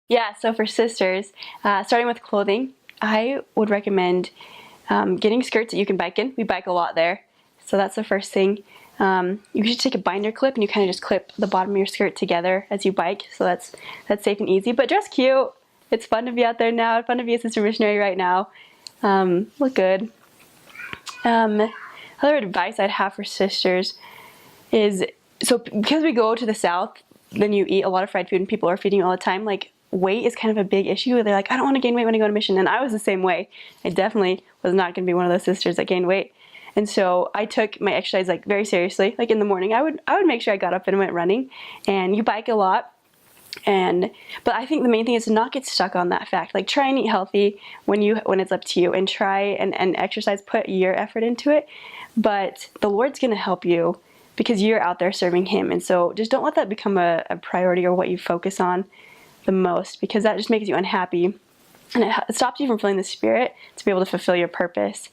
Yeah, so for sisters, starting with clothing, I would recommend getting skirts that you can bike in. We bike a lot there, so that's the first thing. You should take a binder clip and you kind of just clip the bottom of your skirt together as you bike, so that's safe and easy. But dress cute. It's fun to be out there now. It's fun to be a sister missionary right now. Look good. Other advice I'd have for sisters is, so because we go to the South, then you eat a lot of fried food and people are feeding you all the time, like weight is kind of a big issue. They're like, I don't want to gain weight when I go on a mission. And I was the same way. I definitely was not going to be one of those sisters that gained weight. And so I took my exercise like very seriously. Like in the morning, I would make sure I got up and went running. And you bike a lot. But I think the main thing is to not get stuck on that fact. Like try and eat healthy when it's up to you, and try and exercise, put your effort into it. But the Lord's going to help you because you're out there serving Him. And so just don't let that become a priority or what you focus on the most, because that just makes you unhappy. And it stops you from feeling the Spirit to be able to fulfill your purpose.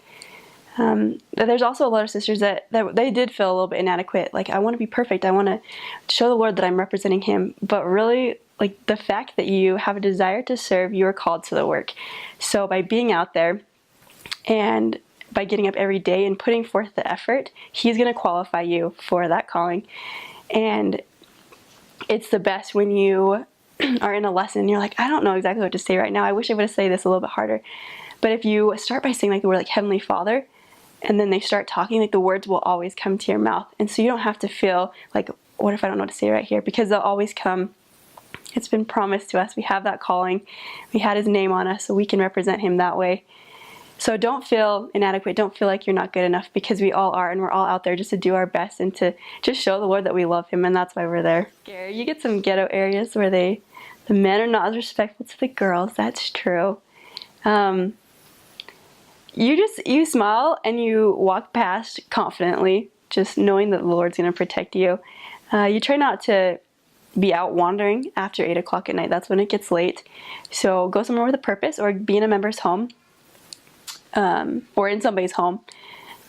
There's also a lot of sisters that they did feel a little bit inadequate. Like, I want to be perfect. I want to show the Lord that I'm representing Him. But really, like, the fact that you have a desire to serve, you are called to the work. So by being out there and by getting up every day and putting forth the effort, He's going to qualify you for that calling. And it's the best when you are in a lesson and you're like, I don't know exactly what to say right now. I wish I would have said this a little bit harder. But if you start by saying like the word like Heavenly Father, and then they start talking, like the words will always come to your mouth. And so you don't have to feel like, what if I don't know what to say right here? Because they'll always come. It's been promised to us. We have that calling. We had His name on us, so we can represent Him that way. So don't feel inadequate. Don't feel like you're not good enough, because we all are, and we're all out there just to do our best and to just show the Lord that we love Him, and that's why we're there. You get some ghetto areas where the men are not as respectful to the girls. That's true. You smile and you walk past confidently, just knowing that the Lord's going to protect you. You try not to be out wandering after 8 o'clock at night. That's when it gets late. So go somewhere with a purpose, or be in a member's home, or in somebody's home,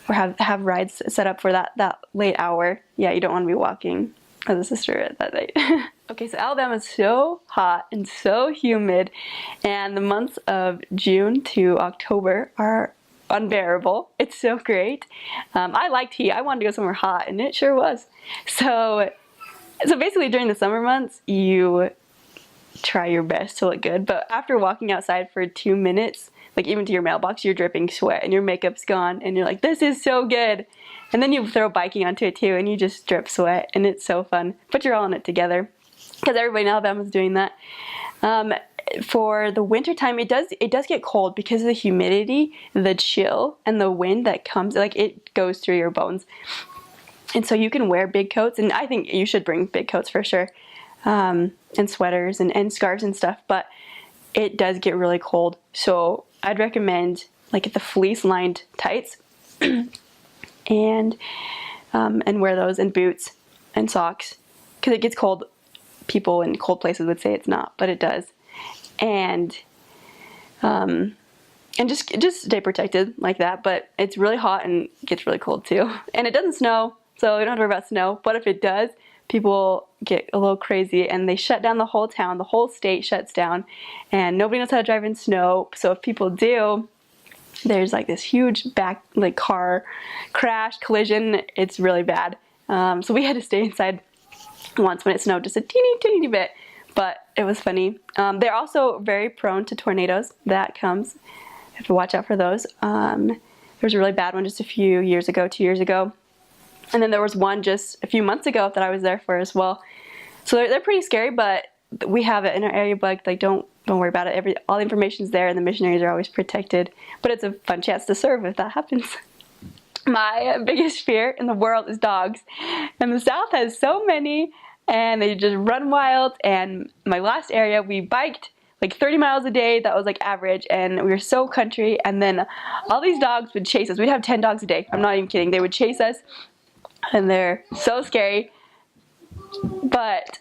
or have rides set up for that late hour. Yeah, you don't want to be walking as a sister at that night. Okay, so Alabama is so hot and so humid, and the months of June to October are unbearable. It's so great. I liked heat. I wanted to go somewhere hot, and it sure was. So basically during the summer months, you try your best to look good, but after walking outside for 2 minutes, like even to your mailbox, you're dripping sweat and your makeup's gone, and you're like, this is so good. And then you throw biking onto it too, and you just drip sweat, and it's so fun. But you're all in it together, because everybody in Alabama is doing that. For the winter time, it does get cold because of the humidity, the chill, and the wind that comes. Like, it goes through your bones. And so you can wear big coats, and I think you should bring big coats for sure, and sweaters and scarves and stuff. But it does get really cold, so I'd recommend like the fleece-lined tights, and wear those, and boots and socks, because it gets cold. People in cold places would say it's not, but it does. And just stay protected like that. But it's really hot and gets really cold too. And it doesn't snow, so you don't have to worry about snow. But if it does, people get a little crazy and they shut down the whole town. The whole state shuts down, and nobody knows how to drive in snow. So if people do, there's like this huge car crash, collision. It's really bad. So we had to stay inside once when it snowed, just a teeny bit, but it was funny. They're also very prone to tornadoes. That comes. You have to watch out for those. There was a really bad one just a few years ago, 2 years ago. And then there was one just a few months ago that I was there for as well. So they're pretty scary, but we have it in our area, but like don't worry about it. All the information's there, and the missionaries are always protected. But it's a fun chance to serve if that happens. My biggest fear in the world is dogs. And the South has so many, and they just run wild. And my last area, we biked like 30 miles a day. That was like average, and we were so country. And then all these dogs would chase us. We'd have 10 dogs a day. I'm not even kidding. They would chase us, and they're so scary. But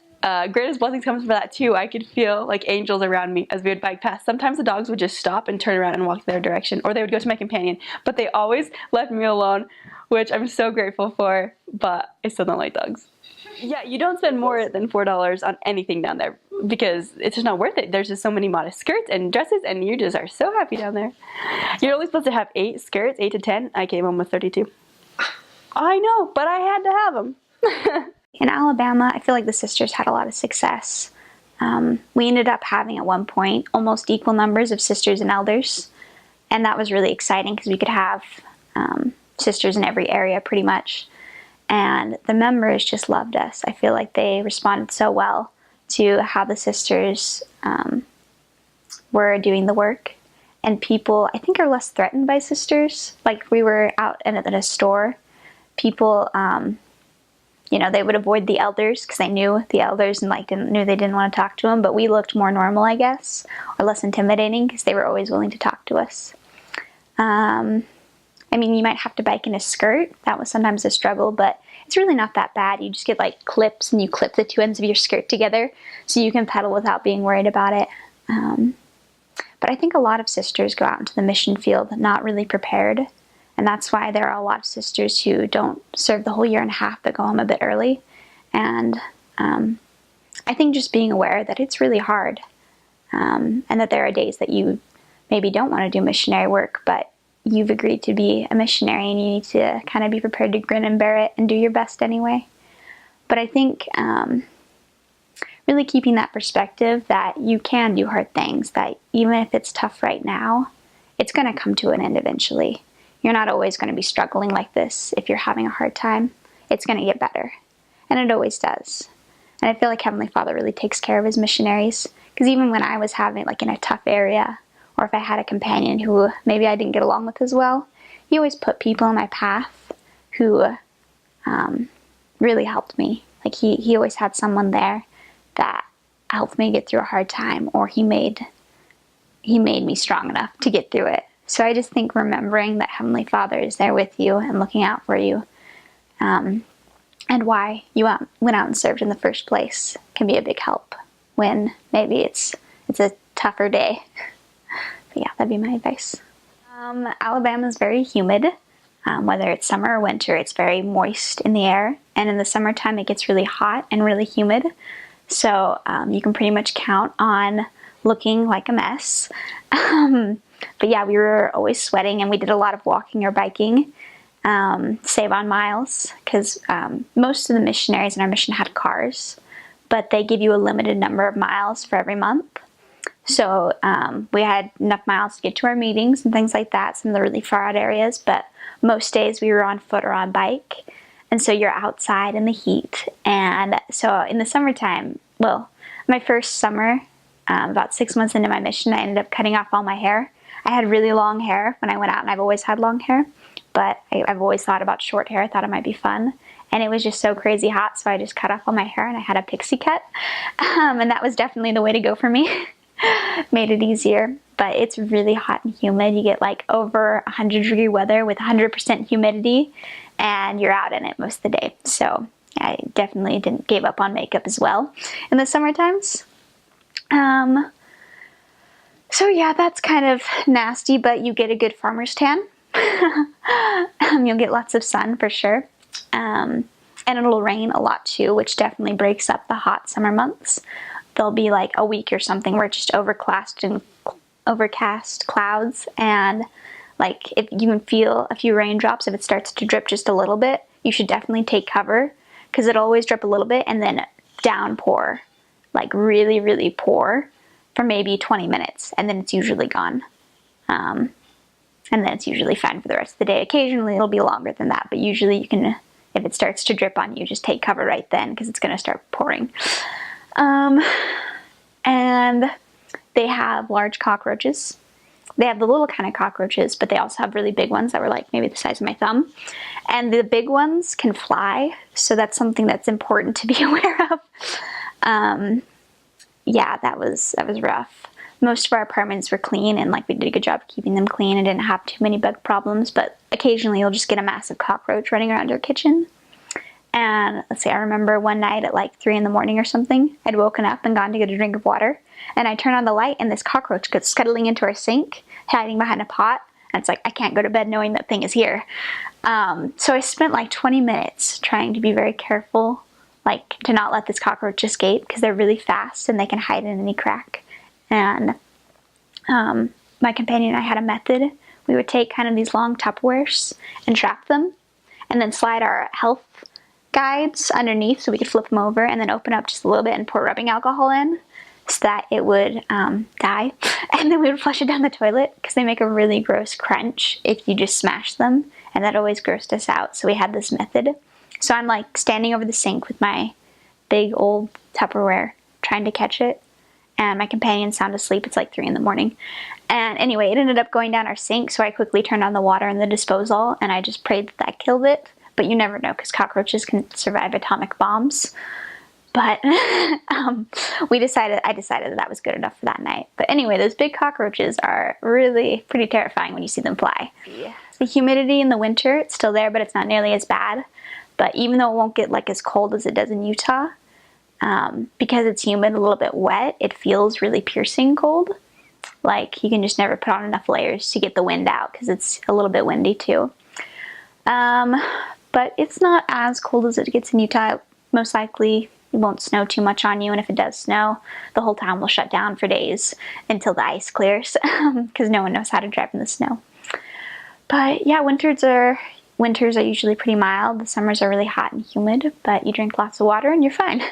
greatest blessings comes from that too. I could feel like angels around me as we would bike past. Sometimes the dogs would just stop and turn around and walk their direction, or they would go to my companion, but they always left me alone, which I'm so grateful for. But I still don't like dogs. Yeah, you don't spend more than $4 on anything down there. because it's just not worth it. There's just so many modest skirts and dresses, and you just are so happy down there. You're only supposed to have 8 skirts, 8 to 10. I came home with 32. I know, but I had to have them. In Alabama, I feel like the sisters had a lot of success. We ended up having at one point almost equal numbers of sisters and elders, and that was really exciting because we could have sisters in every area pretty much. And the members just loved us. I feel like they responded so well to how the sisters were doing the work. And people, I think, are less threatened by sisters. Like, we were out at a store, people, you know, they would avoid the elders because they knew the elders and knew they didn't want to talk to them. But we looked more normal, I guess, or less intimidating because they were always willing to talk to us. I mean, you might have to bike in a skirt. That was sometimes a struggle, but it's really not that bad. You just get like clips and you clip the 2 ends of your skirt together so you can pedal without being worried about it. But I think a lot of sisters go out into the mission field not really prepared. And that's why there are a lot of sisters who don't serve the whole year and a half but go home a bit early. And I think just being aware that it's really hard and that there are days that you maybe don't want to do missionary work, but you've agreed to be a missionary and you need to kind of be prepared to grin and bear it and do your best anyway. But I think really keeping that perspective that you can do hard things, that even if it's tough right now, it's going to come to an end eventually. You're not always going to be struggling like this. If you're having a hard time, it's going to get better. And it always does. And I feel like Heavenly Father really takes care of his missionaries. Because even when I was having, like, in a tough area, or if I had a companion who maybe I didn't get along with as well, he always put people in my path who really helped me. Like, he always had someone there that helped me get through a hard time, or he made me strong enough to get through it. So I just think remembering that Heavenly Father is there with you and looking out for you, and why you went out and served in the first place can be a big help when maybe it's a tougher day. But yeah, that'd be my advice. Alabama is very humid. Whether it's summer or winter, it's very moist in the air. And in the summertime, it gets really hot and really humid. So you can pretty much count on looking like a mess. But yeah, we were always sweating, and we did a lot of walking or biking, save on miles, because most of the missionaries in our mission had cars, but they give you a limited number of miles for every month. So we had enough miles to get to our meetings and things like that, some of the really far out areas, but most days we were on foot or on bike. And so you're outside in the heat. And so in the summertime, well, my first summer, about 6 months into my mission, I ended up cutting off all my hair. I had really long hair when I went out, and I've always had long hair, but I've always thought about short hair. I thought it might be fun. And it was just so crazy hot, so I just cut off all my hair and I had a pixie cut. And that was definitely the way to go for me. Made it easier. But it's really hot and humid. You get like over 100-degree weather with 100% humidity, and you're out in it most of the day. So I definitely gave up on makeup as well in the summer times. So yeah, that's kind of nasty, but you get a good farmer's tan. You'll get lots of sun for sure. And it'll rain a lot too, which definitely breaks up the hot summer months. There'll be like a week or something where it's just overcast clouds, and like if you can feel a few raindrops, if it starts to drip just a little bit, you should definitely take cover, because it'll always drip a little bit and then downpour, like really, really pour for maybe 20 minutes, and then it's usually gone. And then it's usually fine for the rest of the day. Occasionally it'll be longer than that, but usually you can, if it starts to drip on you, just take cover right then, because it's going to start pouring. And they have large cockroaches. They have the little kind of cockroaches, but they also have really big ones that were like maybe the size of my thumb. And the big ones can fly, so that's something that's important to be aware of. Yeah, that was rough. Most of our apartments were clean, and like we did a good job keeping them clean and didn't have too many bug problems, but occasionally you'll just get a massive cockroach running around your kitchen. And let's see, I remember one night at like 3 in the morning or something, I'd woken up and gone to get a drink of water, and I turned on the light and this cockroach goes scuttling into our sink, hiding behind a pot, and it's like, I can't go to bed knowing that thing is here. So I spent like 20 minutes trying to be very careful like to not let this cockroach escape because they're really fast and they can hide in any crack. And my companion and I had a method. We would take kind of these long Tupperwares and trap them, and then slide our health guides underneath so we could flip them over, and then open up just a little bit and pour rubbing alcohol in so that it would die. And then we would flush it down the toilet because they make a really gross crunch if you just smash them, and that always grossed us out. So we had this method. So I'm like standing over the sink with my big old Tupperware trying to catch it, and my companion's sound asleep. It's like 3 in the morning. And anyway, it ended up going down our sink, so I quickly turned on the water in the disposal, and I just prayed that that killed it. But you never know, because cockroaches can survive atomic bombs. But I decided that that was good enough for that night. But anyway, those big cockroaches are really pretty terrifying when you see them fly. Yeah. The humidity in the winter, it's still there, but it's not nearly as bad. But even though it won't get like as cold as it does in Utah, because it's humid, a little bit wet, it feels really piercing cold. Like you can just never put on enough layers to get the wind out because it's a little bit windy too. But it's not as cold as it gets in Utah. Most likely it won't snow too much on you, and if it does snow, the whole town will shut down for days until the ice clears because no one knows how to drive in the snow. But yeah, winters are usually pretty mild. The summers are really hot and humid, but you drink lots of water and you're fine.